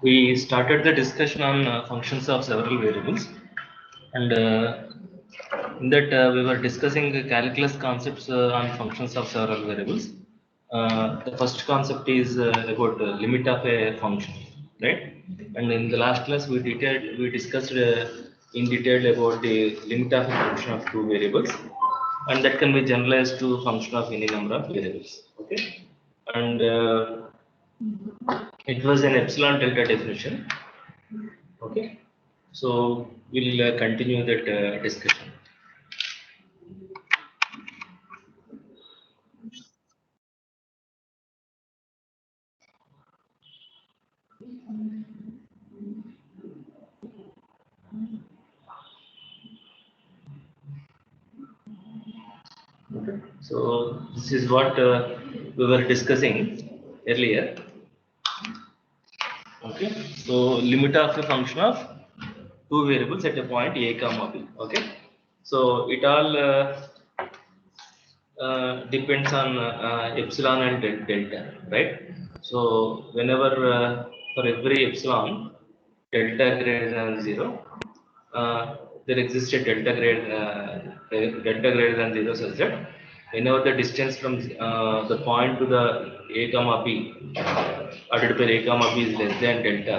We started the discussion on functions of several variables, and in that we were discussing the calculus concepts on functions of several variables. The first concept is about limit of a function, right? And in the last class we discussed in detail about the limit of a function of two variables, and that can be generalized to function of any number of variables. Okay, and it was an epsilon delta definition. Okay, so we'll continue that discussion. Okay. So this is what we were discussing earlier. Okay, so limit of a function of two variables at a point a comma b. Okay, so it all depends on epsilon and delta, right? So whenever for every epsilon delta greater than 0, there exists a delta greater than 0 such that whenever the distance from the point to the a comma b ordered by a comma b is less than delta,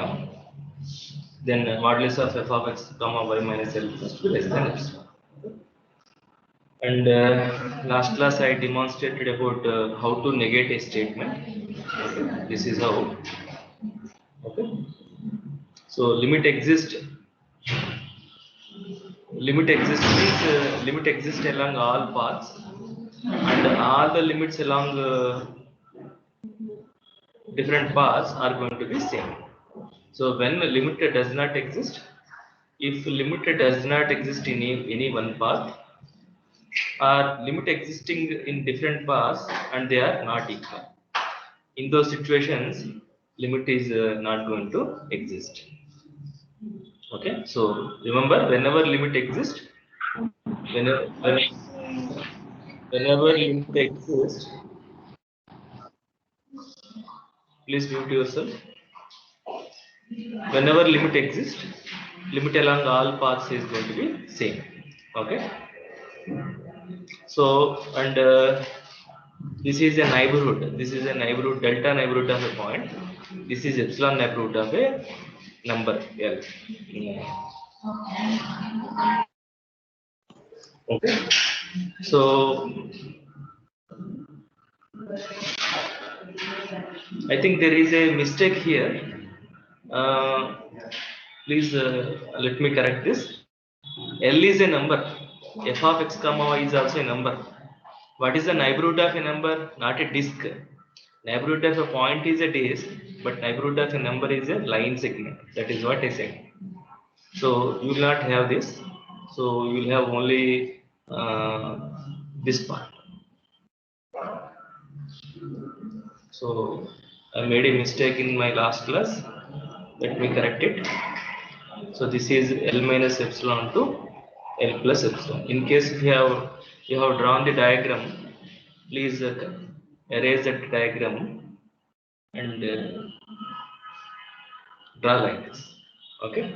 then modulus of f of x comma y minus l must be less than epsilon. And last class I demonstrated about how to negate a statement. Okay. This is how. Okay. So limit exists. Limit exists means limit exists along all paths, and all the limits along different paths are going to be same. So when the limit does not exist, if limit does not exist in any one path, or limit existing in different paths and they are not equal, in those situations limit is not going to exist. Okay, so remember, whenever limit exists, whenever limit exists, please mute yourself. Whenever limit exists, limit along all paths is going to be same. Okay, so and this is a neighborhood. This is a neighborhood, delta neighborhood of a point. This is epsilon neighborhood of a number L. Okay, so I think there is a mistake here. Please let me correct this. L is a number. F of x comma y is also a number. What is the neighborhood of a number? Not a disk. Neighborhood of a point is a disk, but neighborhood of a number is a line segment. That is what I said. So you will not have this. So you will have only this part. So I made a mistake in my last class. Let me correct it. So this is L minus epsilon to L plus epsilon. In case if you have drawn the diagram, please erase that diagram and draw like this. Okay.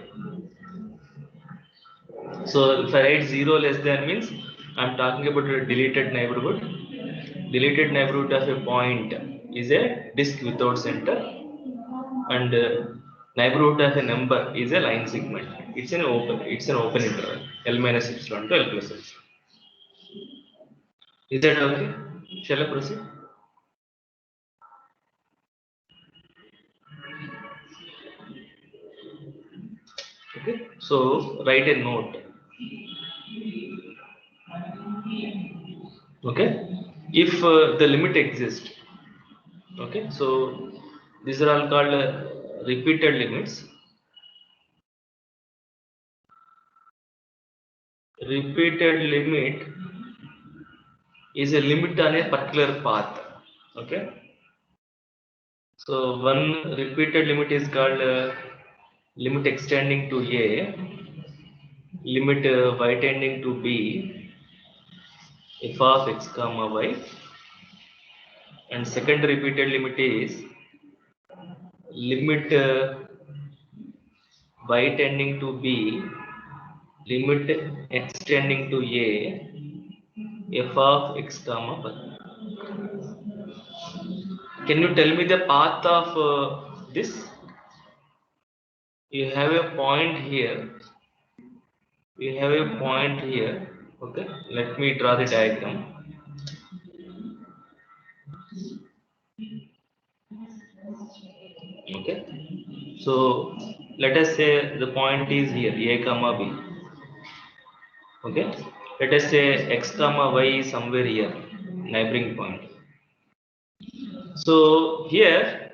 So if I write 0 less than means I'm talking about a deleted neighborhood. Deleted neighborhood of a point is a disk without center, and neighborhood of a number is a line segment. It's an open interval. L minus epsilon to L plus epsilon. Is that okay? Shall I proceed? Okay. So write a note. Okay. If the limit exists. Okay. So these are all called repeated limits. Repeated limit is a limit on a particular path. Okay. So one repeated limit is called limit extending to A, limit y tending to B, f of x comma y, and second repeated limit is limit y tending to b, limit x tending to a, f of x comma y. Can you tell me the path of this? You have a point here. We have a point here. Okay, let me draw the diagram. Okay, so let us say the point is here, a comma b. Okay, let us say x comma y is somewhere here, neighboring point. So here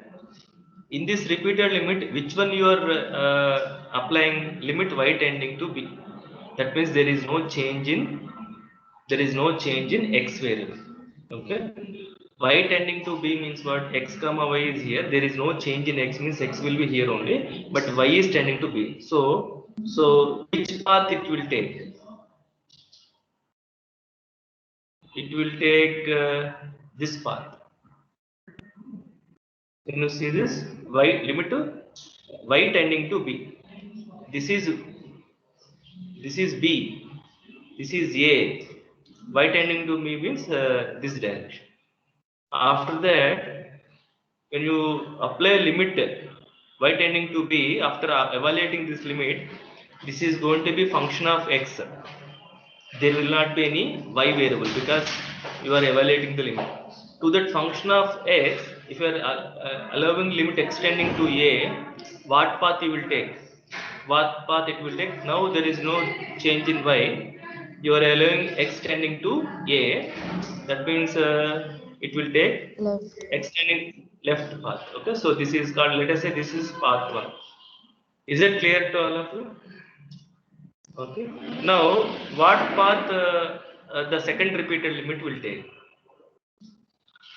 in this repeated limit, which one you are applying limit y tending to b? That means there is no change in x variable. Okay, y tending to b means what? X comma y is here, there is no change in x, means x will be here only, but y is tending to b. So which path it will take? It will take this path. Can you see this? Y limit to y tending to b. This is b, this is a. Y tending to b means this direction. After that, when you apply limit y tending to b, after evaluating this limit, this is going to be function of x. There will not be any y variable because you are evaluating the limit. To that function of x, if you are allowing limit extending to a, what path you will take? What path it will take? Now there is no change in y. You are allowing extending to a. That means it will take Left. extending left path. Okay, so this is called, let us say this is path 1. Is it clear to all of you? Okay, now what path the second repeated limit will take?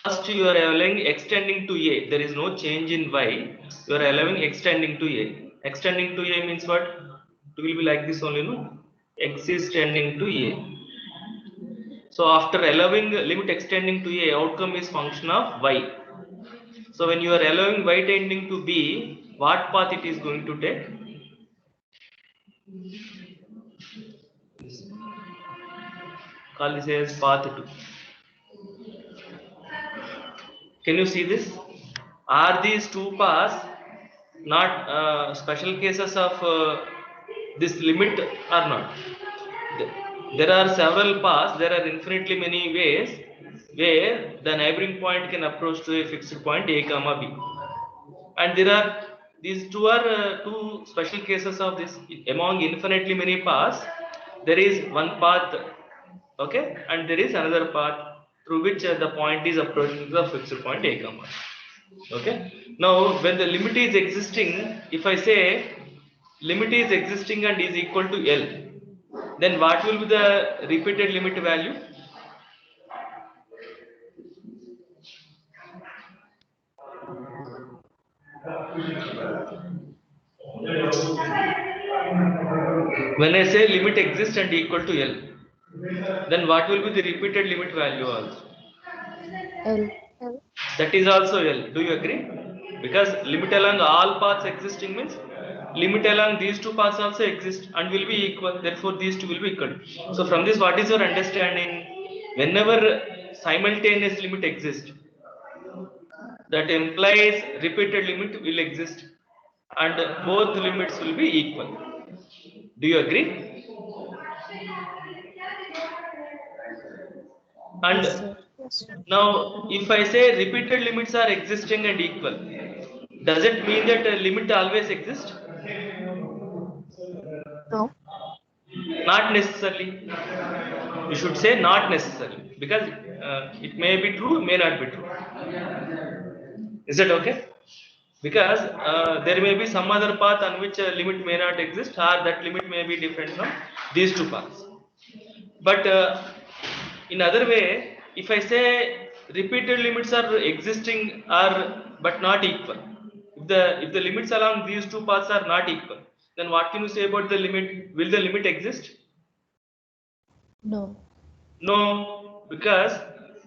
First you are allowing extending to a, there is no change in y, you are allowing extending to a. Extending to a means what? It will be like this only, no? X is tending to a. So after allowing limit extending to a, outcome is function of y. So when you are allowing y tending to b, what path it is going to take? Call this as path 2. Can you see this? Are these two paths not special cases of this limit or not? There are several paths, there are infinitely many ways where the neighboring point can approach to a fixed point a comma b. And there are these two are two special cases of this. Among infinitely many paths, there is one path, okay, and there is another path through which the point is approaching to the fixed point a comma. Okay, now when the limit is existing, if I say limit is existing and is equal to L, then what will be the repeated limit value? When I say limit exists and equal to L, then what will be the repeated limit value also? L. That is also L. Do you agree? Because limit along all paths existing means limit along these two paths also exist and will be equal. Therefore, these two will be equal. So from this, what is your understanding? Whenever simultaneous limit exists, that implies repeated limit will exist and both limits will be equal. Do you agree? And Yes, sir. Yes. now, if I say repeated limits are existing and equal, does it mean that a limit always exists? No. Not necessarily. You should say not necessarily, because it may be true, may not be true. Is that okay? Because there may be some other path on which a limit may not exist, or that limit may be different from these two paths. But in other way, if I say repeated limits are existing but not equal, if the limits along these two paths are not equal, then what can you say about the limit? Will the limit exist? No. No, because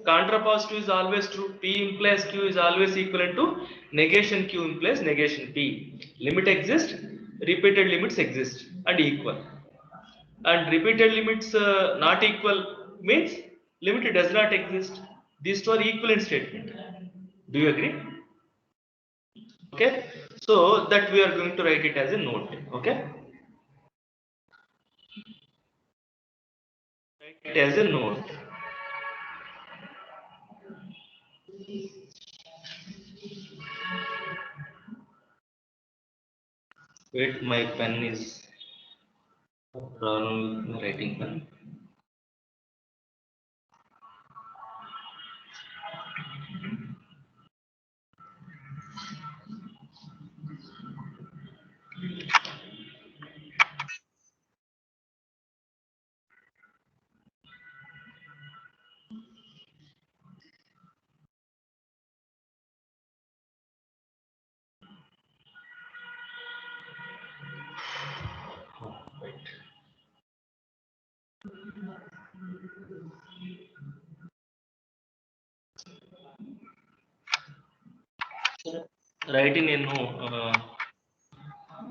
contrapositive is always true. P implies Q is always equivalent to negation Q implies negation P. Limit exists, repeated limits exist and equal. And repeated limits not equal means limit does not exist. These two are equivalent statement. Do you agree? Okay, so that we are going to write it as a note. Okay, write it as a note. Wait, my pen is problem with my writing pen. Right. Write in a note.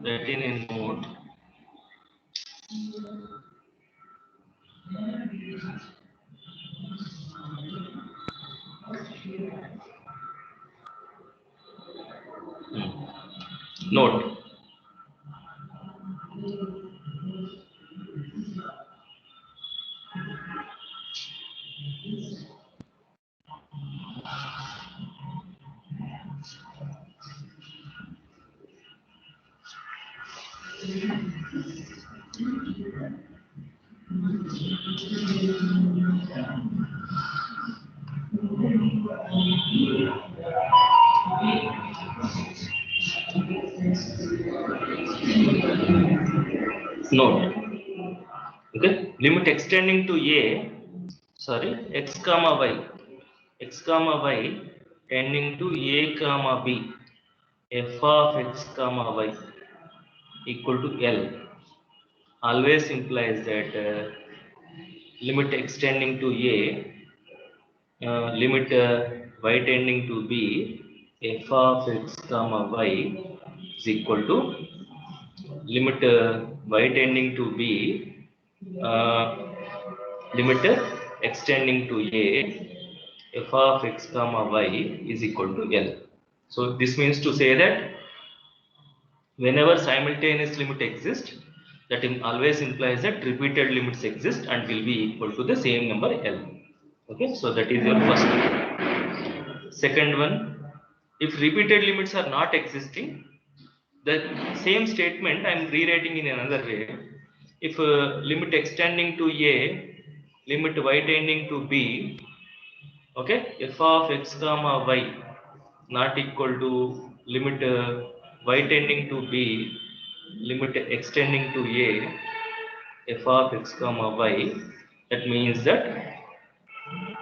Write in a note. Note. Note. Okay. Limit extending to a. Sorry, x comma y. X comma y tending to a comma b. F of x comma y equal to L always implies that limit extending to a, limit y tending to b, f of x comma y is equal to limit y tending to b, uh, limit extending to a, f of x comma y is equal to L. So this means to say that whenever simultaneous limit exists, that always implies that repeated limits exist and will be equal to the same number L. Okay, so that is your first one. Second one, if repeated limits are not existing, the same statement I am rewriting in another way. If limit extending to a, limit y tending to b, okay, f of x comma y not equal to limit y tending to b, limit extending to a, f of x comma y, that means that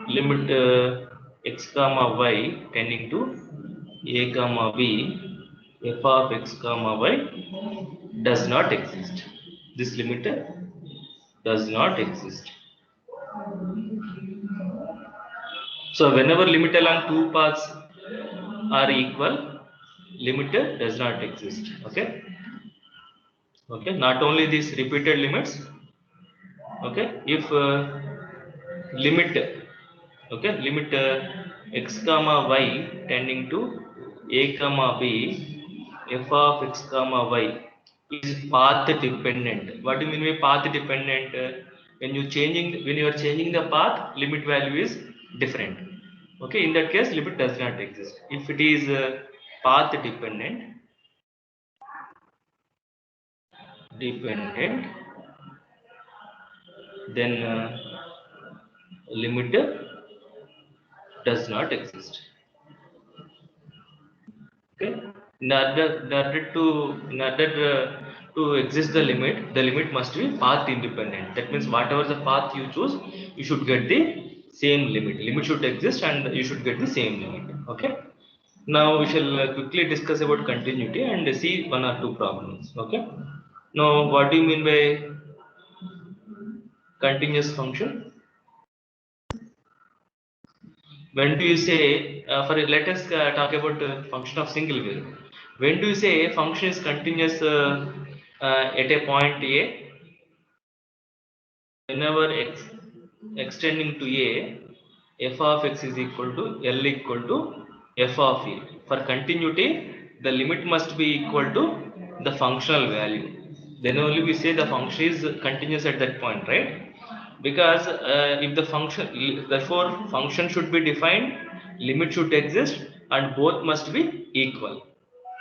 limit x comma y tending to a comma b, f of x comma y does not exist. This limit does not exist. So whenever limit along two paths are equal, limit does not exist. Okay. Okay. Not only these repeated limits. Okay. If limit, okay, limit x comma y tending to a comma b, f of x comma y is path dependent. What do you mean by path dependent? When you are changing the path, limit value is different. Okay, in that case, limit does not exist. If it is path dependent, then limit does not exist. Okay. To exist the limit must be path independent. That means whatever the path you choose, you should get the same limit. Limit should exist and you should get the same limit. Okay. Now we shall quickly discuss about continuity and see one or two problems. Okay. Now what do you mean by continuous function? when do you say, let us talk about function of single variable. When do you say a function is continuous at a point A? Whenever x extending to A, f of x is equal to L equal to f of A. For continuity, the limit must be equal to the functional value. Then only we say the function is continuous at that point, right? Because if the function, therefore function should be defined, limit should exist, and both must be equal.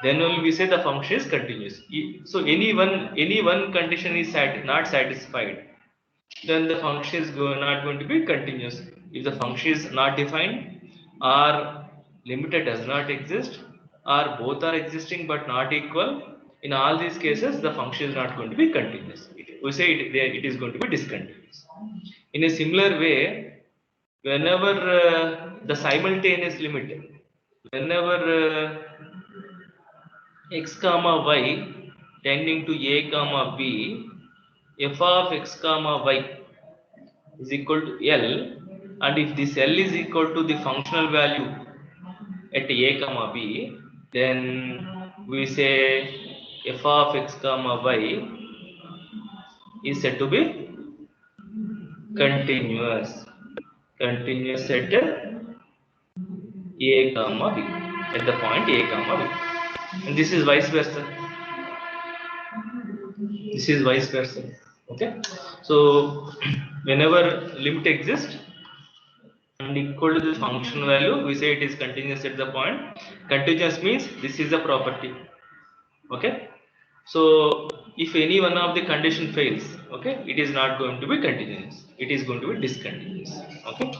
Then only we say the function is continuous. So any one condition is not satisfied, then the function is not going to be continuous. If the function is not defined, or limited does not exist, or both are existing but not equal, in all these cases the function is not going to be continuous. We say it is going to be discontinuous. In a similar way, whenever the simultaneous limit, whenever x comma y tending to a comma b, f of x comma y is equal to L, and if this L is equal to the functional value at a comma b, then we say f of x comma y is said to be continuous at a comma b, at the point a comma b, and this is vice versa. This is vice versa. Okay, so whenever limit exists and equal to the function value, we say it is continuous at the point. Continuous means this is a property. Okay, so if any one of the condition fails, okay, it is not going to be continuous, it is going to be discontinuous. Okay,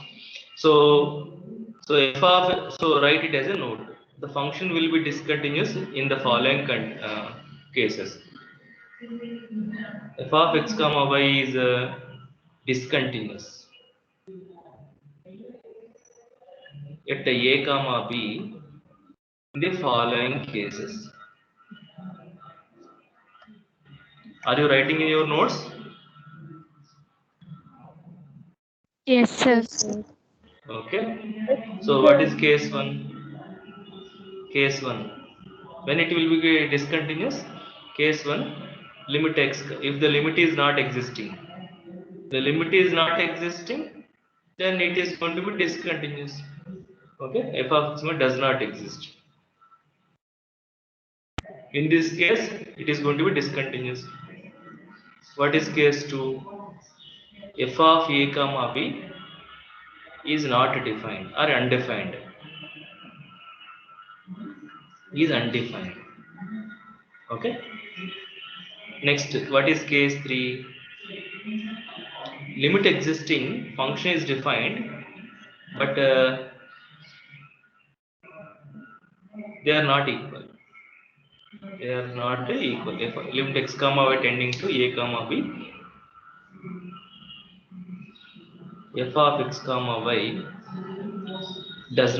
so write it as a note. The function will be discontinuous in the following cases. F of x comma y is discontinuous at a comma b in the following cases. Are you writing in your notes? Yes, sir. Yes, sir. Okay. So what is case 1? Case 1. When it will be discontinuous? Case 1, limit x. If the limit is not existing, then it is going to be discontinuous. Okay. F of x does not exist. In this case, it is going to be discontinuous. What is case 2? F of a comma b is not defined or undefined. Is undefined. Okay. Next, what is case 3? Limit existing, function is defined, but they are not equal. They are not equal. If limit x comma y tending to a comma b, f of x comma y is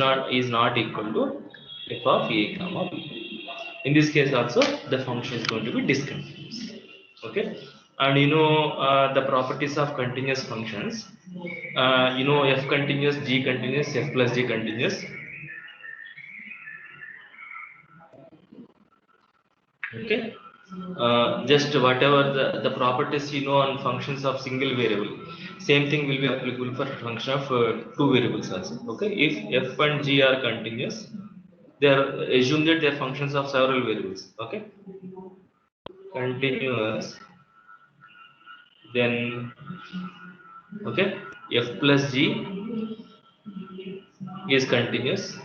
not equal to f of a comma b. In this case also, the function is going to be discontinuous. Okay, and the properties of continuous functions. F continuous, g continuous, f plus g continuous. Okay, just whatever the properties on functions of single variable, same thing will be applicable for function of two variables also. Okay, if f and g are continuous, they are assume that they are functions of several variables. Okay, continuous, then okay, f plus g is continuous,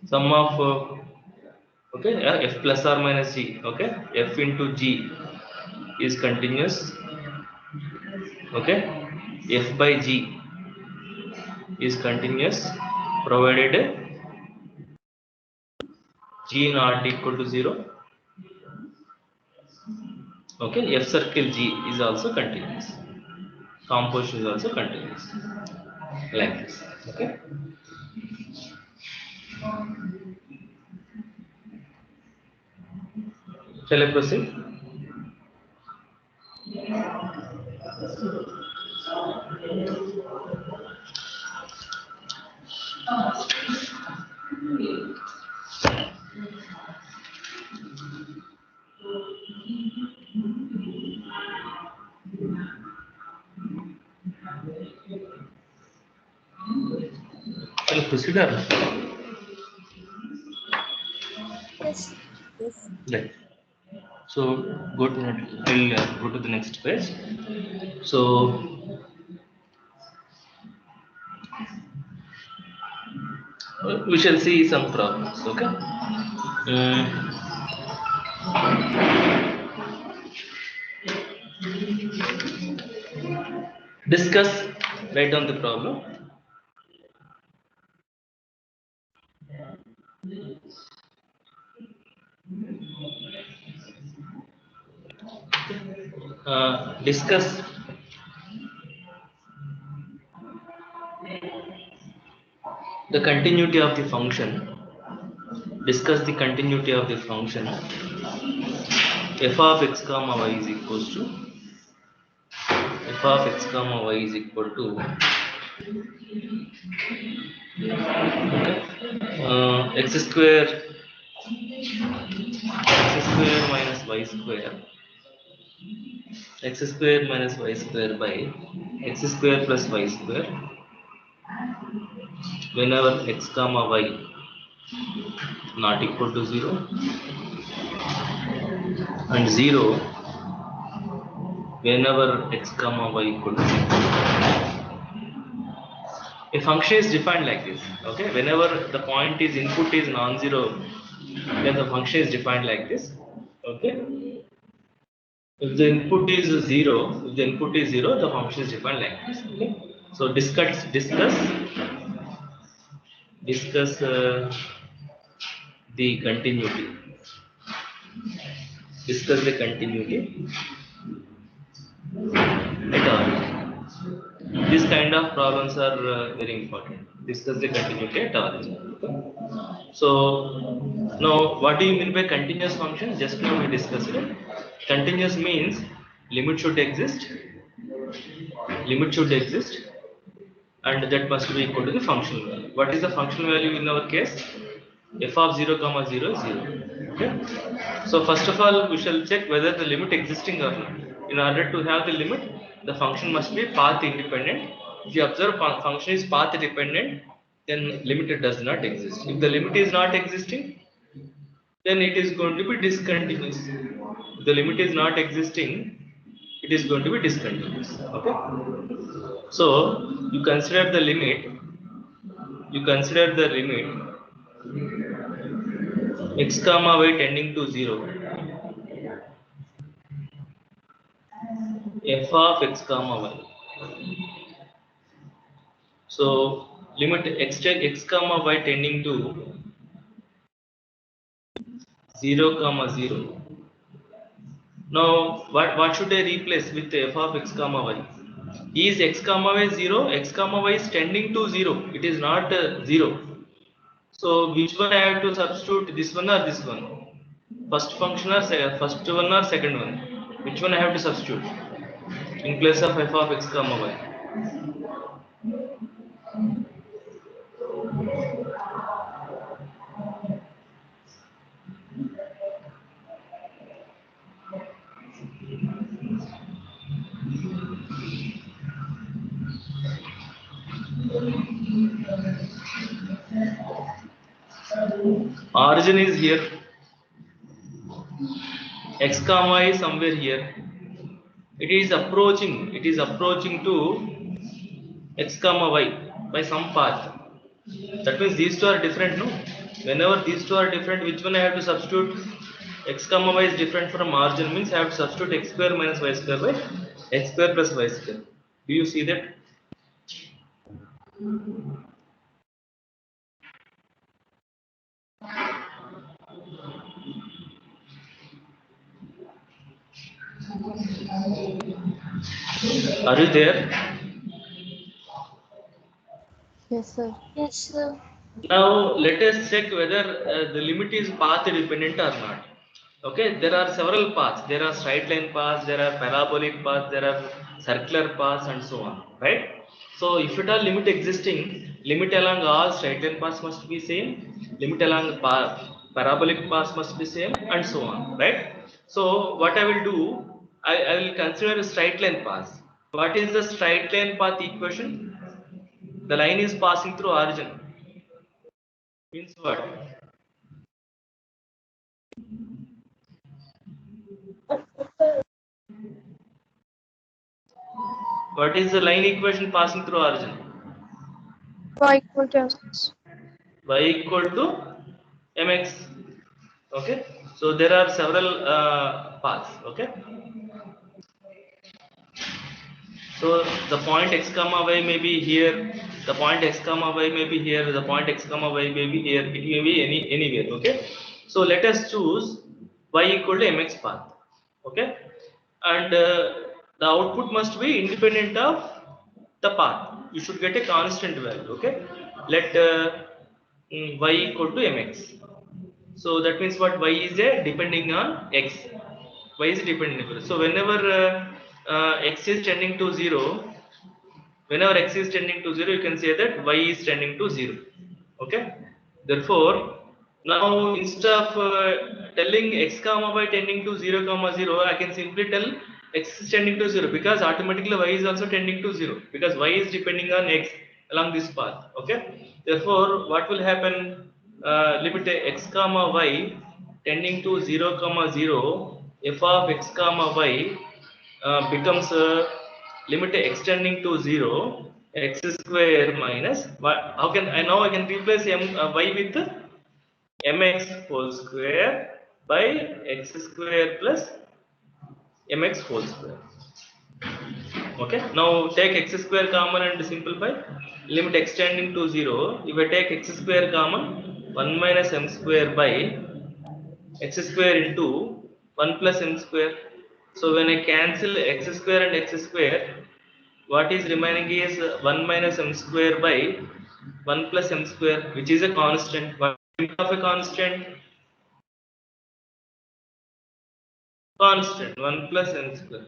sum of okay, f plus or minus g, okay, f into g is continuous. Okay, f by g is continuous provided g not equal to 0. Okay, f circle g is also continuous, composition is also continuous, like this. Okay, shall I proceed? proceed or? Yes. Yes. Right. So go to I'll go to the next page. So we shall see some problems. Okay. Discuss. Write down the problem. Discuss the continuity of the function. Discuss the continuity of the function f of x comma y is equals to f of x comma y is equal to x square minus y square x square minus y square by x square plus y square whenever x comma y not equal to 0 and 0 whenever x comma y equal to 0. A function is defined like this. Okay, whenever the point is input is non-zero, then the function is defined like this. Okay, if the input is 0, the function is defined like this. Okay, so discuss the continuity. Discuss the continuity at all. These kind of problems are very important. Discuss the continuity at all. Okay. So now, what do you mean by continuous function? Just now we discussed it. Continuous means limit should exist, and that must be equal to the functional value. What is the functional value in our case? F of 0 comma 0 is 0. Okay. So first of all, we shall check whether the limit existing or not. In order to have the limit, the function must be path independent. If you observe function is path dependent, then limit does not exist. If the limit is not existing, then it is going to be discontinuous. If the limit is not existing, it is going to be discontinuous. Okay. So you consider the limit. X comma y tending to 0. F of x comma y. So limit x comma y tending to 0 comma 0. Now what should I replace with f of x comma y? Is x comma y 0? X comma y is tending to 0. It is not 0. So which one I have to substitute? This one or this one? First one or second one? Which one I have to substitute in place of f of x comma y? Origin is here. X comma is somewhere here. It is approaching to x comma y by some path. That means these two are different, no? Whenever these two are different, which one I have to substitute? X comma y is different from origin, means I have to substitute x square minus y square by x square plus y square. Do you see that? Are you there? Yes, sir. Yes, sir. Now let us check whether the limit is path dependent or not. Okay, there are several paths. There are straight line paths, there are parabolic paths, there are circular paths, and so on. Right? So if it are limit existing, limit along all straight line paths must be same. Limit along parabolic paths must be same, and so on. Right? So what I will do, I will consider a straight line path. What is the straight line path equation? The line is passing through origin. Means what? What is the line equation passing through origin? Y equal to mx. Y equal to mx. Okay. So there are several paths. Okay. So the point x comma y may be here. The point x comma y may be here. The point x comma y may be here. It may be anywhere. Okay. So let us choose y equal to mx path. Okay. And the output must be independent of the path. You should get a constant value. Okay. Let y equal to mx. So that means what? Y is a depending on x. Y is dependent. So whenever x is tending to 0, whenever x is tending to 0, you can say that y is tending to 0. Okay. Therefore, now instead of telling x comma y tending to 0 comma 0, I can simply tell x is tending to 0 because automatically y is also tending to 0 because y is depending on x along this path. Okay. Therefore, what will happen? Limit x comma y tending to 0 comma 0, f of x comma y becomes limit extending to 0 x square minus how can I now I can replace y with mx whole square by x square plus mx whole square. Okay, now take x square common and simplify. Limit extending to 0. If I take x square common, 1 minus m square by x square into 1 plus m square. So when I cancel x square and x square, what is remaining is 1 minus m square by 1 plus m square, which is a constant. What is of a constant? Constant 1 plus m square.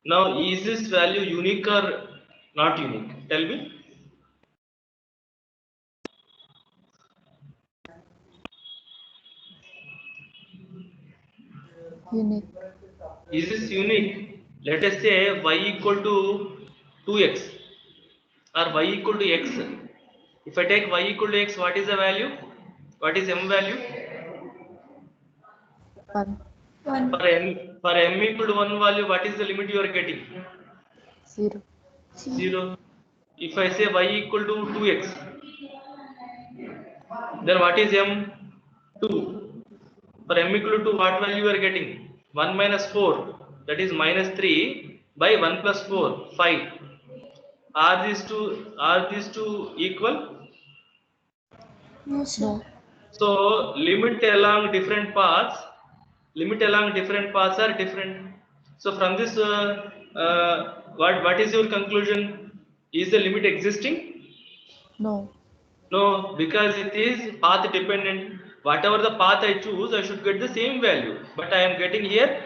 Now is this value unique or not unique? Tell me. Unique. Is this unique? Let us say y equal to 2x or y equal to x. If I take y equal to x, what is the value? What is m value? 1. For m equal to 1 value, what is the limit you are getting? 0. 0. If I say y equal to 2x, then what is m? 2. For m equal to 2, what value you are getting? 1 minus 4, that is minus 3 by 1 plus 4, 5. Are these two equal? No, sir. So limit along different paths are different. So from this, what is your conclusion? Is the limit existing? No. No, because it is path dependent. Whatever the path I choose, I should get the same value. But I am getting here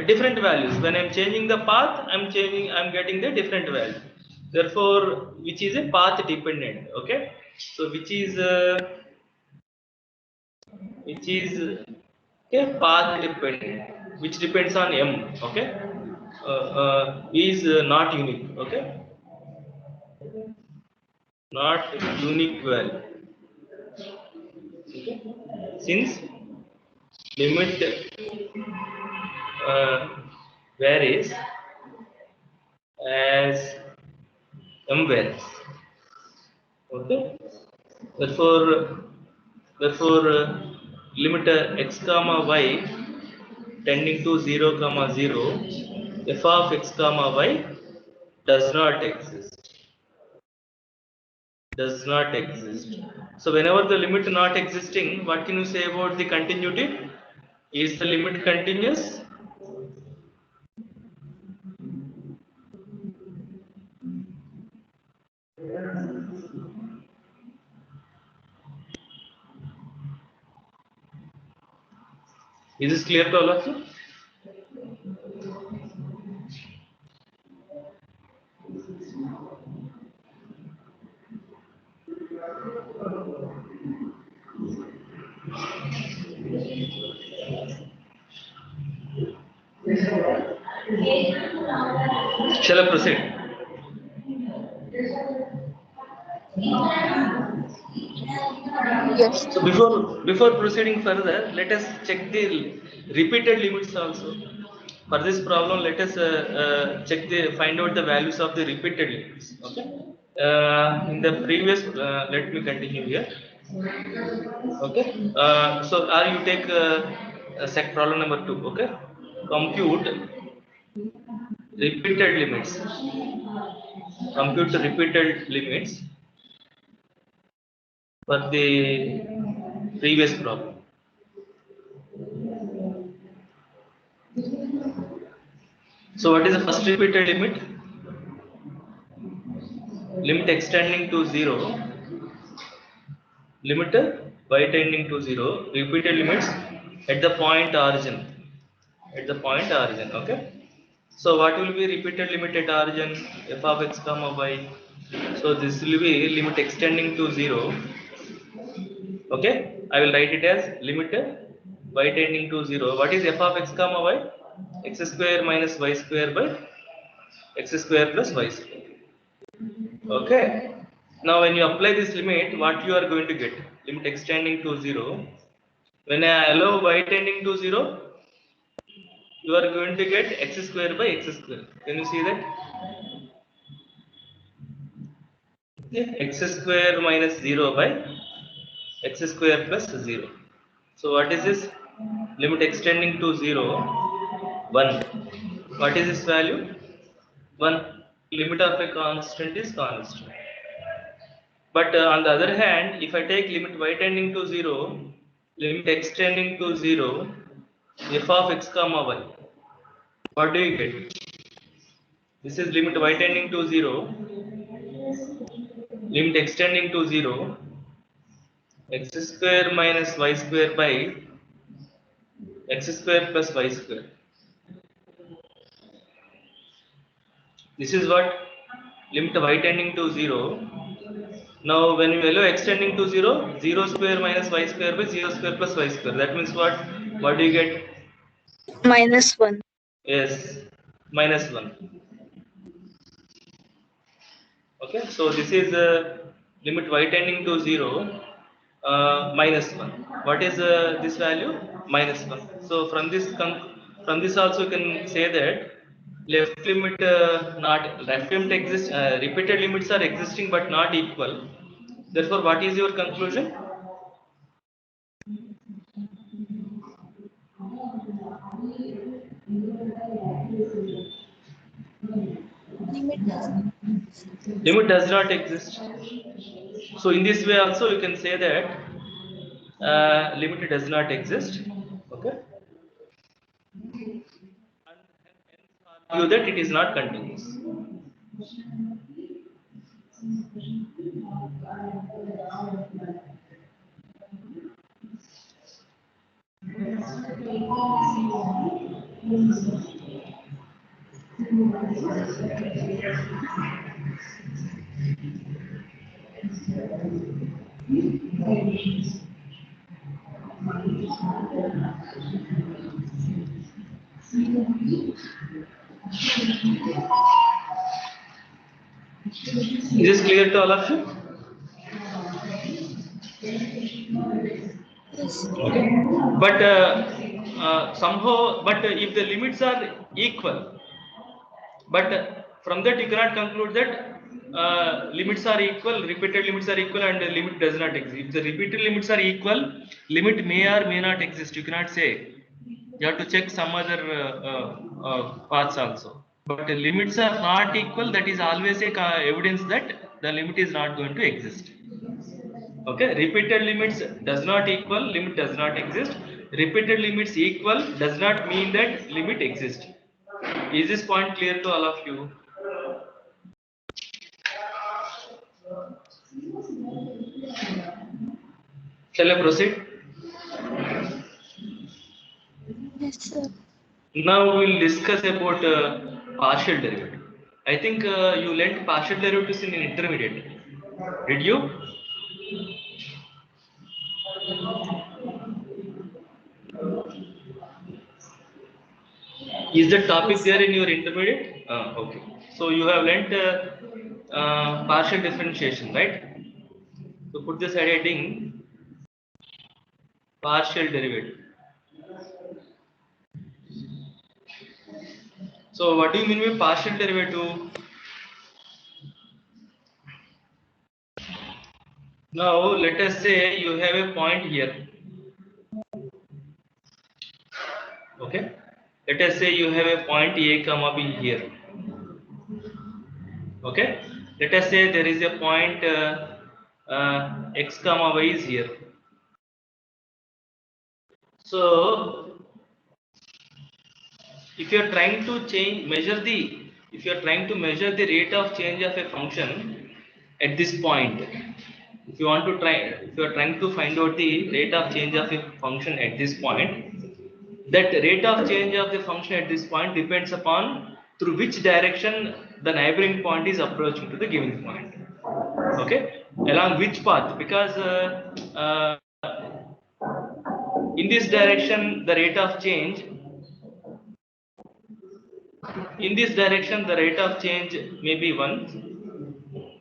different values. When I am changing the path, I am getting the different value. Therefore, which is a path dependent. Okay. So which is path dependent, which depends on m. Okay. Is not unique. Okay. Not unique value. Okay. Since limit varies as m varies. Okay. Therefore, limit x comma y tending to 0 comma 0, f of x comma y does not exist. Does not exist. So whenever the limit not existing, what can you say about the continuity? Is the limit continuous? Is this clear to all of you? Shall I proceed? Yes. So before proceeding further, let us check the repeated limits also. For this problem, let us find out the values of the repeated limits. Okay. In the previous, let me continue here. Okay. So, you take sec problem number 2. Okay. Compute repeated limits. Compute the repeated limits for the previous problem. So, what is the first repeated limit? Limit extending to 0. Limit y tending to 0. Repeated limits at the point origin. At the point origin. Okay. So, what will be repeated limit at origin? F of x comma y. So, this will be limit extending to 0. Okay. I will write it as limit y tending to 0. What is f of x comma y? X square minus y square by x square plus y square. Okay. Now, when you apply this limit, what you are going to get? Limit extending to 0. When I allow y tending to 0, you are going to get x square by x square. Can you see that? X square minus 0 by x square plus 0. So, what is this? Limit extending to 0, 1. What is this value? 1. Limit of a constant is constant. But on the other hand, if I take limit y tending to 0, limit extending to 0, f of x comma y, what do you get? This is limit y tending to 0, limit extending to 0, x square minus y square by x square plus y square. This is what? Limit y tending to 0. Now, when you allow extending to 0, 0 square minus y square by 0 square plus y square. That means what? What do you get? -1. Yes, minus 1. Okay, so this is limit y tending to 0, minus 1. What is this value? Minus 1. So from this also you can say that left limit repeated limits are existing but not equal. Therefore, what is your conclusion? Limit does not exist. So in this way also you can say that limit does not exist. Okay. And hence argue that it is not continuous. Is this clear to all of you? Yes. Okay. But somehow, if the limits are equal, but from that you cannot conclude that limits are equal, repeated limits are equal, and the limit does not exist. If the repeated limits are equal, limit may or may not exist. You cannot say. You have to check some other paths also. But the limits are not equal. That is always a evidence that the limit is not going to exist. Okay, repeated limits does not equal, limit does not exist. Repeated limits equal does not mean that limit exists. Is this point clear to all of you? Shall I proceed? Yes, sir. Now we will discuss about partial derivative. I think you learnt partial derivatives in intermediate. Did you? Is the topic Yes, there sir. in your intermediate? Okay. So you have learnt partial differentiation, right? So put this heading partial derivative. So what do you mean by partial derivative? Now let us say you have a point here. Okay. Let us say you have a point A comma B here. Okay. Let us say there is a point X comma Y is here. So if you are trying to if you are trying to measure the rate of change of a function at this point, if you are trying to find out the rate of change of a function at this point, that rate of change of the function at this point depends upon through which direction the neighboring point is approaching to the given point. Okay, along which path? Because in this direction the rate of change may be 1.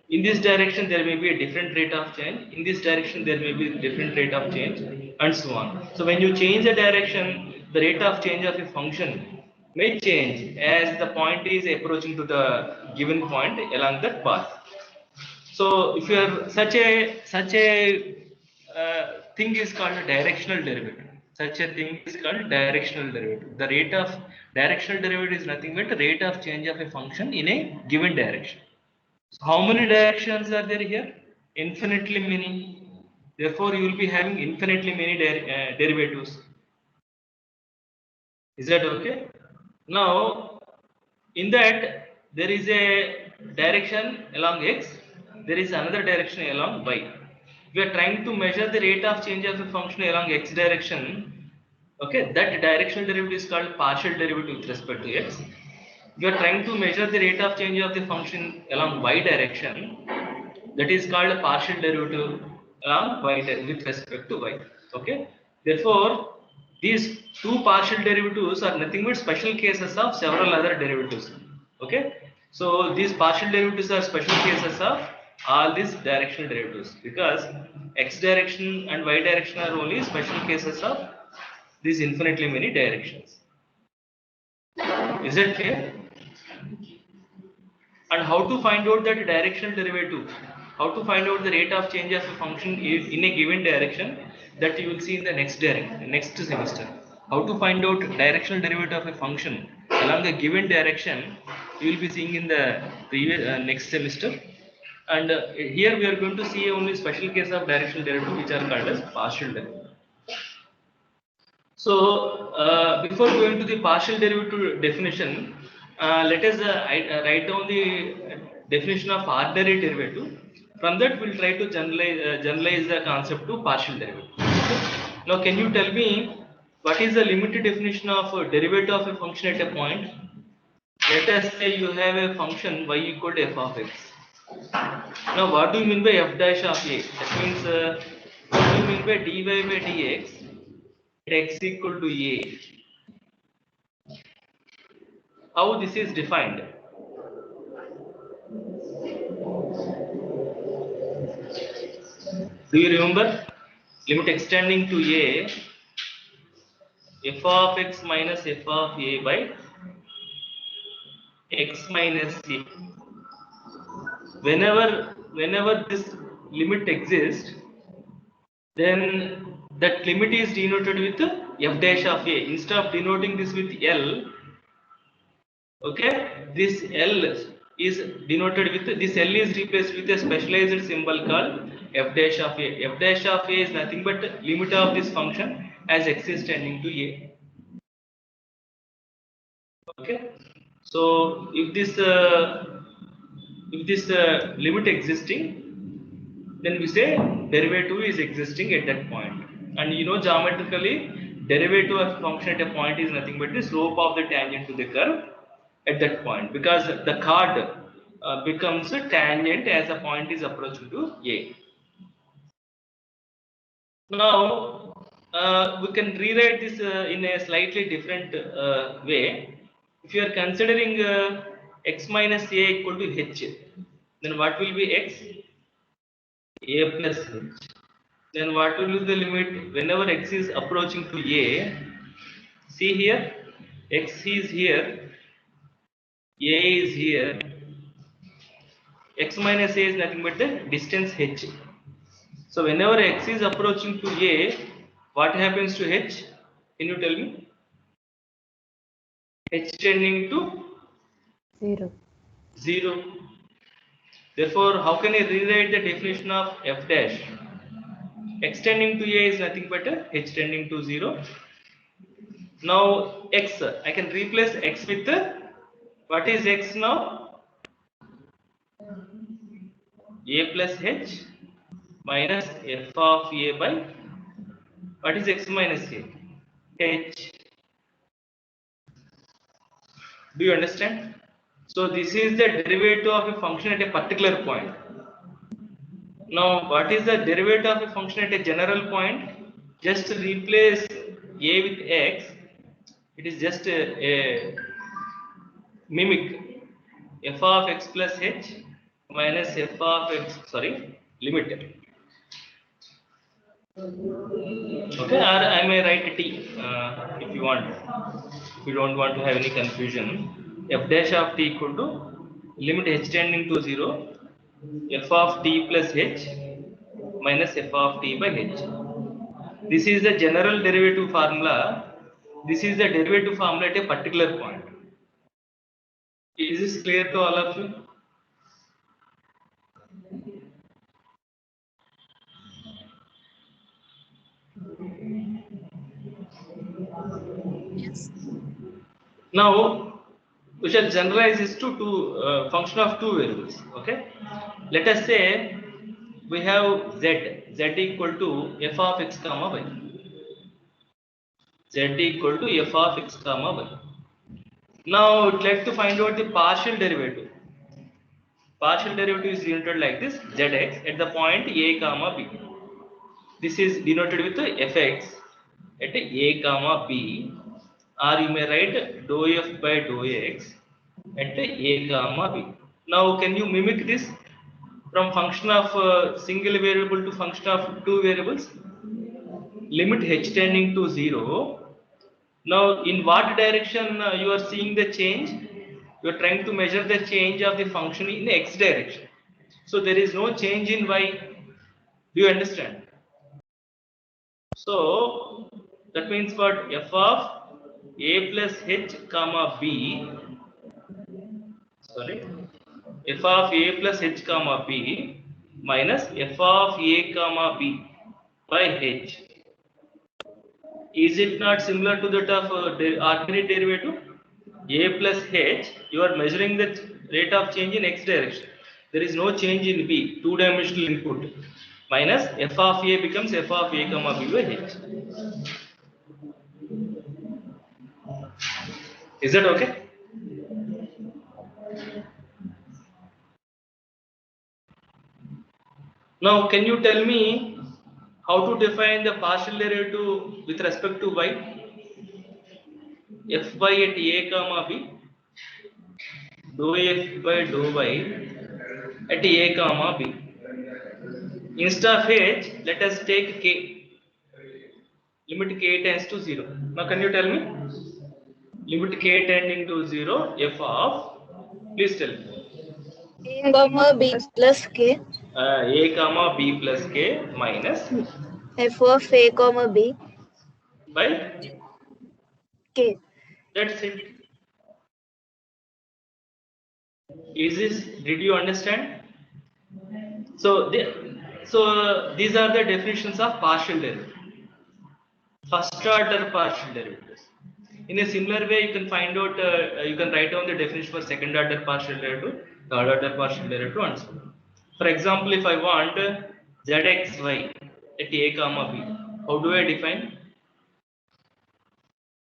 In this direction there may be a different rate of change. In this direction there may be a different rate of change, and so on. So when you change the direction, the rate of change of a function may change as the point is approaching to the given point along that path. So if you are such a thing is called a directional derivative. Such a thing is called directional derivative. The rate of directional derivative is nothing but the rate of change of a function in a given direction. So how many directions are there here? Infinitely many. Therefore, you will be having infinitely many derivatives. Is that okay? Now, in that there is a direction along x, there is another direction along y. We are trying to measure the rate of change of a function along x direction. Okay, that directional derivative is called partial derivative with respect to x. We are trying to measure the rate of change of the function along y direction. That is called a partial derivative along y with respect to y. Okay. Therefore, these two partial derivatives are nothing but special cases of several other derivatives. Okay. So these partial derivatives are special cases of all these directional derivatives, because x direction and y direction are only special cases of these infinitely many directions. Is it clear? And how to find out that directional derivative, how to find out the rate of change of a function in a given direction, that you will see in the next semester. How to find out directional derivative of a function along a given direction, you will be seeing in the previous next semester. And here we are going to see only special case of directional derivative, which are called as partial derivative. So before going to the partial derivative definition, let us write down the definition of ordinary derivative. From that, we'll try to generalize the concept to partial derivative. Okay. Now, can you tell me what is the limited definition of a derivative of a function at a point? Let us say you have a function y equal to f of x. Now, what do you mean by f dash of a? That means, what do you mean by dy by dx at x equal to a? How this is defined? Do you remember? Limit extending to a, f of x minus f of a by x minus a. Whenever this limit exists, then that limit is denoted with f dash of a. Instead of denoting this with L, okay, this L is denoted with, this L is replaced with a specialized symbol called f dash of a. F dash of a is nothing but limit of this function as x is tending to a. Okay, so if this limit existing, then we say derivative is existing at that point. And you know, geometrically, derivative of function at a point is nothing but the slope of the tangent to the curve at that point, because the chord becomes a tangent as a point is approaching to a. Now we can rewrite this in a slightly different way. If you are considering x minus a equal to h, then what will be x? A plus h. then what will be the limit whenever x is approaching to a? See here, x is here, a is here, x minus a is nothing but the distance h. So whenever x is approaching to a, what happens to h? Can you tell me? H tending to 0. Therefore, how can I rewrite the definition of f dash? X tending to a is nothing but h tending to 0. Now x, I can replace x with what is x now? A plus h minus f of a by what is x minus a? H. Do you understand? So this is the derivative of a function at a particular point. Now what is the derivative of a function at a general point? Just replace a with x. It is just a mimic f of x plus h minus f of x, sorry, limit. Okay, or I may write t if you want. If you don't want to have any confusion, f dash of t equal to limit h tending to 0, f of t plus h minus f of t by h. This is the general derivative formula. This is the derivative formula at a particular point. Is this clear to all of you? Yes. Now we shall generalize this to function of two variables. Okay, let us say we have z equal to f of x comma y. Z equal to f of x comma y. Now I would like to find out the partial derivative. Partial derivative is denoted like this: zx at the point a comma b. This is denoted with fx at a comma b, or you may write dou f by dou x at a comma b. Now can you mimic this from function of single variable to function of two variables? Limit h tending to 0. Now in what direction you are seeing the change? You are trying to measure the change of the function in x direction. So there is no change in y. Do you understand? So that means what? F of a plus h comma b, sorry, f of a plus h comma b minus f of a comma b by h. Is it not similar to that of ordinary derivative? A plus h, you are measuring the rate of change in x direction. There is no change in b, two-dimensional input. Minus f of a becomes f of a comma b by h. Is that okay? Now can you tell me how to define the partial derivative with respect to y? Fy at a comma b, dou f by dou y at a comma b. Instead of h, let us take k. Limit k tends to 0. Now can you tell me? Limit k tending to 0, f of, please tell me. A comma b plus k. A comma b plus k minus F of a comma b by k. that's it. Is this, did you understand? So these are the definitions of partial derivative. First order partial derivatives. In a similar way, you can find out, you can write down the definition for second order partial derivative, third order partial derivative, and so on. For example, if I want zxy at a comma b, how do I define?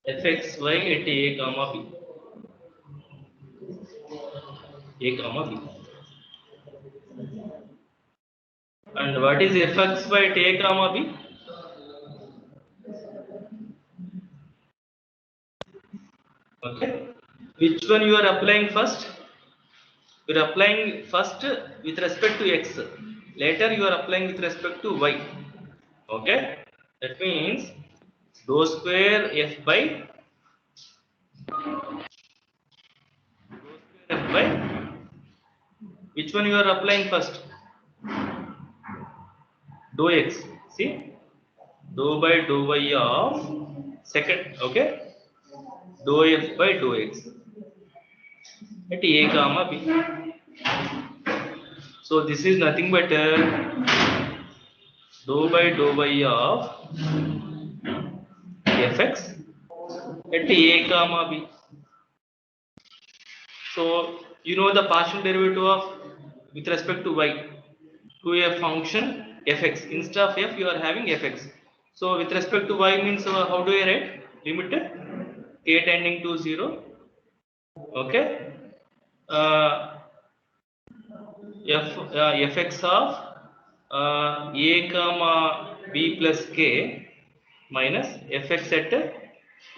Fxy at a comma b, a comma b. And what is fxy at a comma b? Okay, which one you are applying first? You are applying first with respect to x, later you are applying with respect to y. Okay, that means dou square f by which one you are applying first? Dou x. See, dou by dou y of second. Okay, dou f by dou x at a comma b. So this is nothing but dou by dou y of fx at a comma b. So you know the partial derivative of with respect to y to a function fx. Instead of f you are having fx. So with respect to y means how do I write? Limit k tending to 0. Okay. Fx of a comma b plus k minus fx at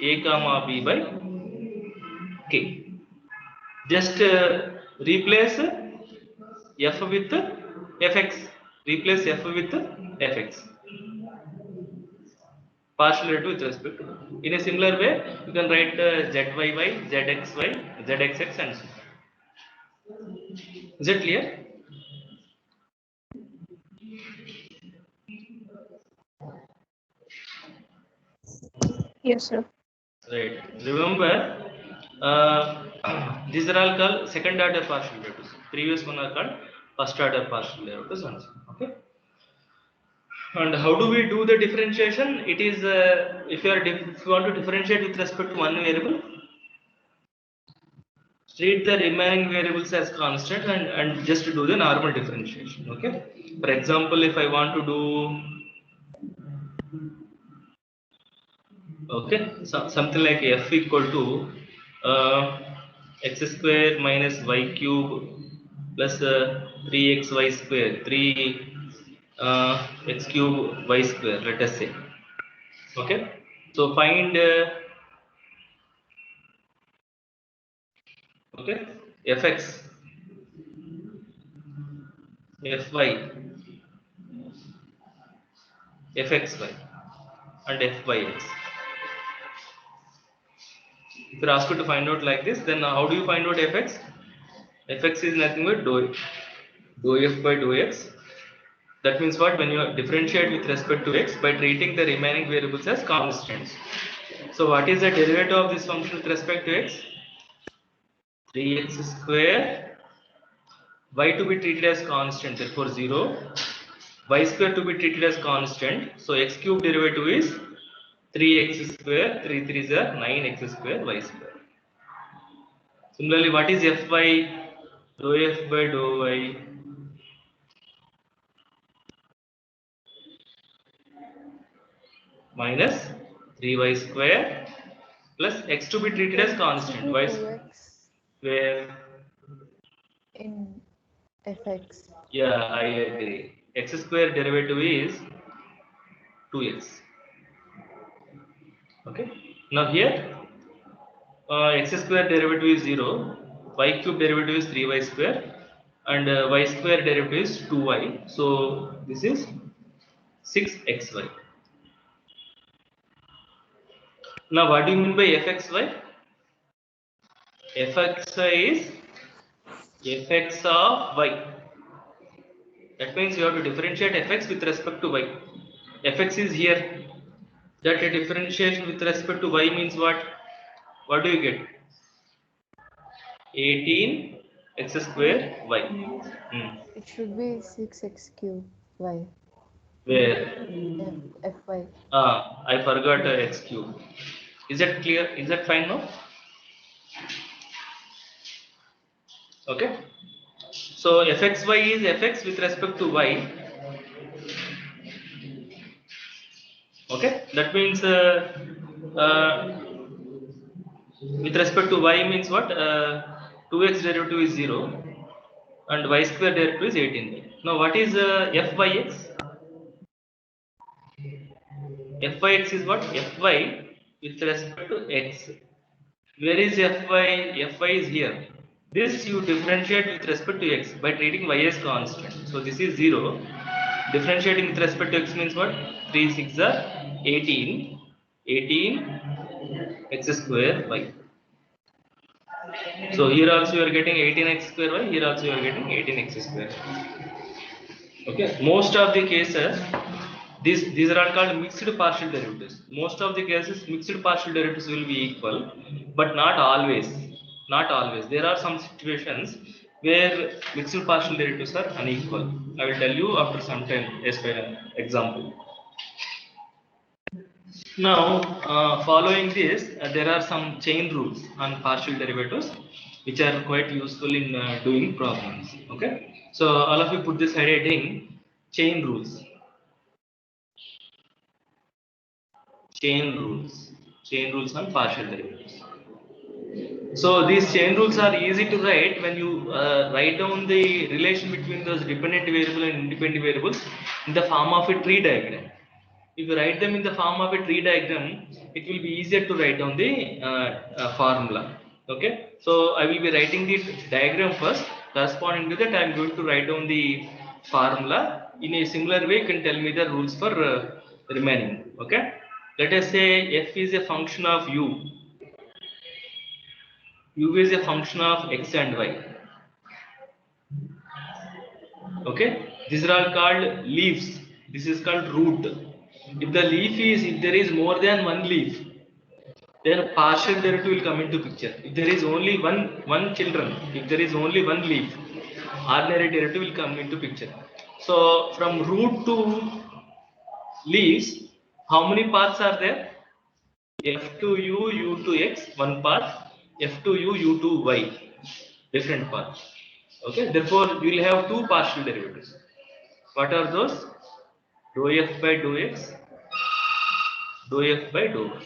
a comma b by k. Just replace f with fx. Replace f with fx. Partial derivative with respect to. In a similar way, you can write zyy, zxy, zxx, and so on. Is it clear? Yes, sir. Right. Remember, these are all called second order partial derivatives. Previous one are called first order partial derivatives. Okay. And how do we do the differentiation? It is if you want to differentiate with respect to one variable, treat the remaining variables as constant and just do the normal differentiation. Okay. For example, if I want to do something like f equal to x square minus y cube plus 3xy square 3 x cube y square, let us say. Okay, so find okay fx, fy, fxy and fyx. If you are asked to find out like this, then how do you find out fx? Fx is nothing but dou f by dou x. That means what? When you differentiate with respect to x by treating the remaining variables as constants. So what is the derivative of this function with respect to x? 3x square, y to be treated as constant, therefore 0, y square to be treated as constant, so x cube derivative is 3x square, 3 3s are 9x square y square. Similarly, what is fy? Dou f by dou y minus 3y square plus x to be treated as constant. Y where in fx. yeah, I agree. X square derivative is 2x. Okay. Now here x square derivative is 0, y cube derivative is 3y square, and y square derivative is 2y. So this is 6xy. Now what do you mean by fxy? Fxy is fx of y. That means you have to differentiate fx with respect to y. Fx is here. That a differentiation with respect to y means what? What do you get? 18 x square y. It should be 6x cube y. Where? Fy. I forgot x cube. Is that clear? Is that fine now? Okay. So fxy is fx with respect to y. Okay. That means with respect to y means what? 2x derivative is 0 and y square derivative is 18. Now what is fyx? Fyx is what? Fy with respect to x. Where is fy? Fy is here. This you differentiate with respect to x by treating y as constant. So this is 0. Differentiating with respect to x means what? 3 6 are 18. 18 x square y. So here also you are getting 18x square y. Here also you are getting 18x square. Okay. Most of the cases, these are all called mixed partial derivatives. Most of the cases, mixed partial derivatives will be equal, but not always. Not always. There are some situations where mixed partial derivatives are unequal. I will tell you after some time as an example. Now, following this, there are some chain rules on partial derivatives, which are quite useful in doing problems. Okay, so all of you put this heading: chain rules. Chain rules on partial derivatives. So these chain rules are easy to write when you write down the relation between those dependent variable and independent variables in the form of a tree diagram. If you write them in the form of a tree diagram, it will be easier to write down the formula. Okay, so I will be writing the diagram first. Corresponding to that, I am going to write down the formula. In a similar way, you can tell me the rules for remaining. Okay, let us say f is a function of u. U is a function of x and y. Okay, these are all called leaves. This is called root. If there is more than one leaf, then partial derivative will come into picture. If there is only one children, if there is only one leaf, ordinary derivative will come into picture. So from root to leaves, how many paths are there? F to u, u to x, one path. F to u, u to y, different paths. Okay, therefore you will have two partial derivatives. What are those? Dou f by dou x, dou f by dou y.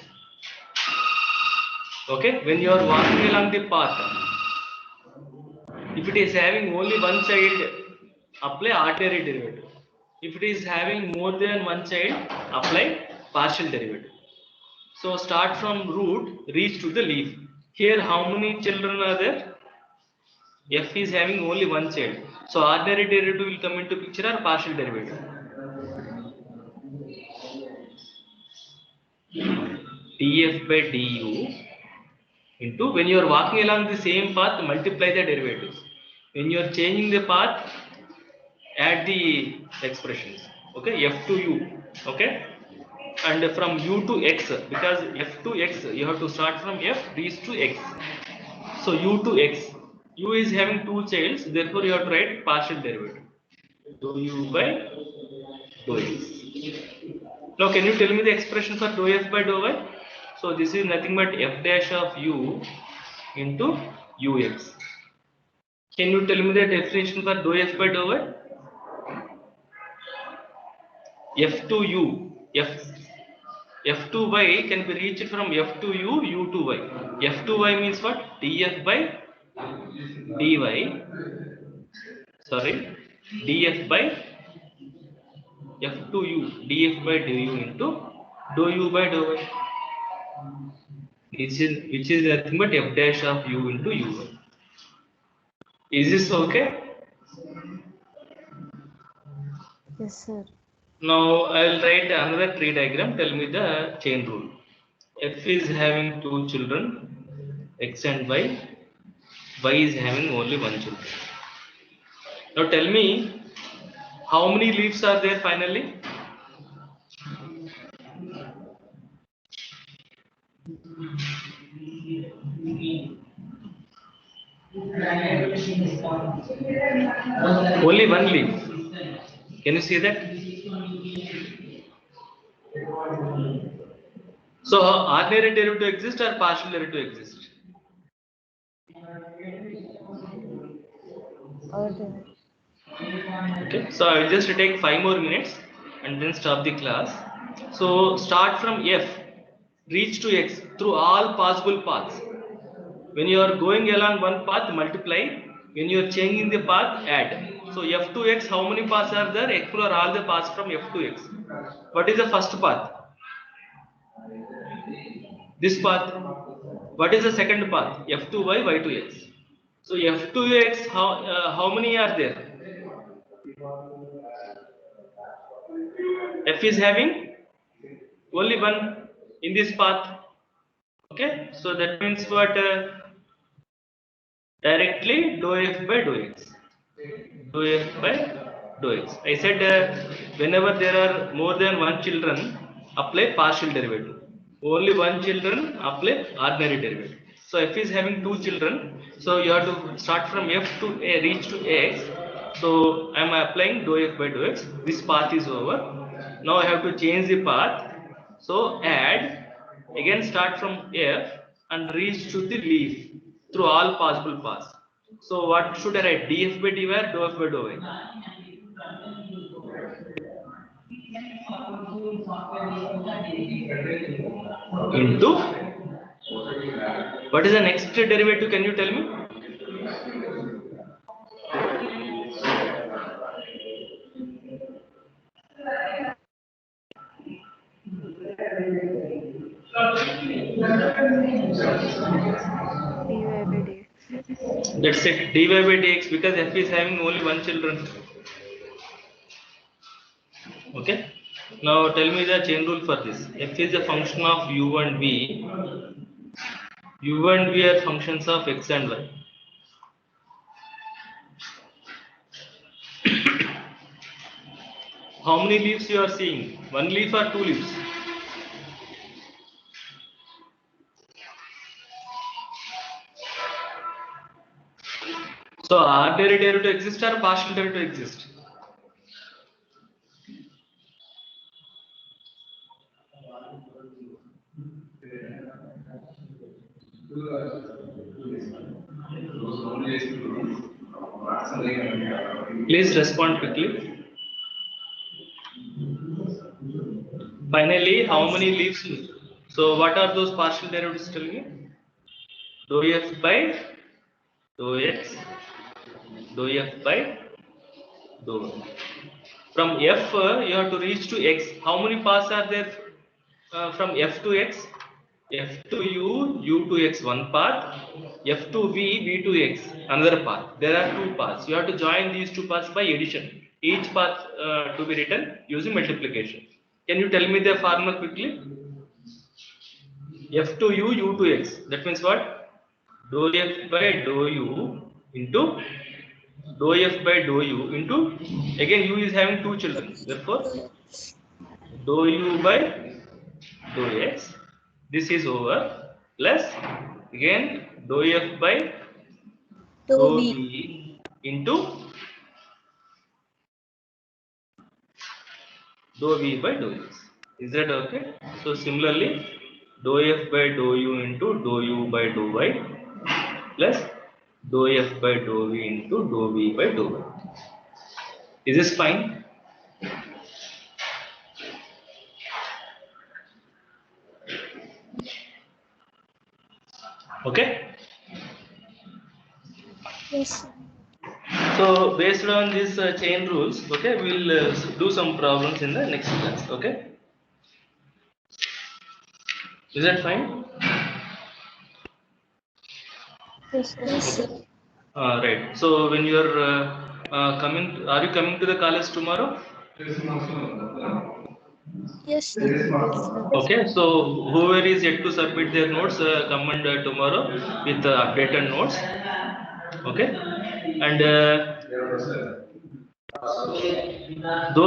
Okay, when you are walking along the path, if it is having only one child, apply ordinary derivative. If it is having more than one child, apply partial derivative. So start from root, reach to the leaf. Here how many children are there? F is having only one child. So ordinary derivative will come into picture or partial derivative? df by du into, when you are walking along the same path, multiply the derivatives. When you are changing the path, add the expressions. Okay, f to u. Okay, and from u to x, because f to x you have to start from f, reach to x. So u to x, u is having two childs, therefore you have to write partial derivative. Dou u by dou x. Now can you tell me the expression for dou f by dou y? So this is nothing but f dash of u into ux. Can you tell me the definition for dou f by dou y? F to u, f to y can be reached from f to u, u to y. F to y means what? df by dy, sorry, df by f to u, df by du into dou u by dou y, which is nothing but f dash of u into uy. Is this okay? Yes, sir. Now I will write another tree diagram. Tell me the chain rule. F is having two children, x and y. Y is having only one children. Now tell me, how many leaves are there finally? Only one leaf. Can you see that? So ordinary derivative exists or partial derivative exists? Ordinary. Okay, so I will just take 5 more minutes and then stop the class. So start from f, reach to x through all possible paths. When you are going along one path, multiply. When you are changing the path, add. So f to x, how many paths are there? Explore all the paths from f to x. What is the first path? This path. What is the second path? F to y, y to x. So f to x, how many are there? f is having only one in this path. Okay, so that means what? Directly dou f by dou x. Dou f by dou x. I said whenever there are more than one children, apply partial derivative. Only one children, apply ordinary derivative. So f is having two children, so you have to start from f to a, reach to x. So I am applying dou f by dou x. This path is over. Now I have to change the path. So add, again start from f and reach to the leaf through all possible paths. So what should I write? df by dy or dou f by dou y? Into, what is the next derivative? Can you tell me? dy by dx. That's it, dy by dx, because f is having only one children. Okay, now tell me the chain rule for this. F is a function of u and v. U and v are functions of x and y. How many leaves you are seeing? One leaf or two leaves? So ordinary derivative exist or partial derivative exist? Please respond quickly. Finally, how many leaves? So what are those partial derivatives? Tell me. Dou f by dou x, dou f by dou y. From f you have to reach to x. How many paths are there from f to x? F to u, u to x one path. F to v, v to x another path. There are two paths. You have to join these two paths by addition. Each path to be written using multiplication. Can you tell me the formula quickly? F to u, u to x. That means what? Dou f by dou u into dou f by dou u into, again u is having two children, therefore dou u by dou x. This is over, plus again dou f by dou v into dou v by dou x. Is that okay? So similarly, dou f by dou u into dou u by dou y plus dou f by dou v into dou v by dou y. Is this fine? Okay. Yes. So based on these chain rules, okay, we'll do some problems in the next class. Okay. Is that fine? Yes, sir. Right. So when you are coming, are you coming to the college tomorrow? Yes, sir. Okay. So whoever is yet to submit their notes, come and tomorrow with updated notes. Okay. And those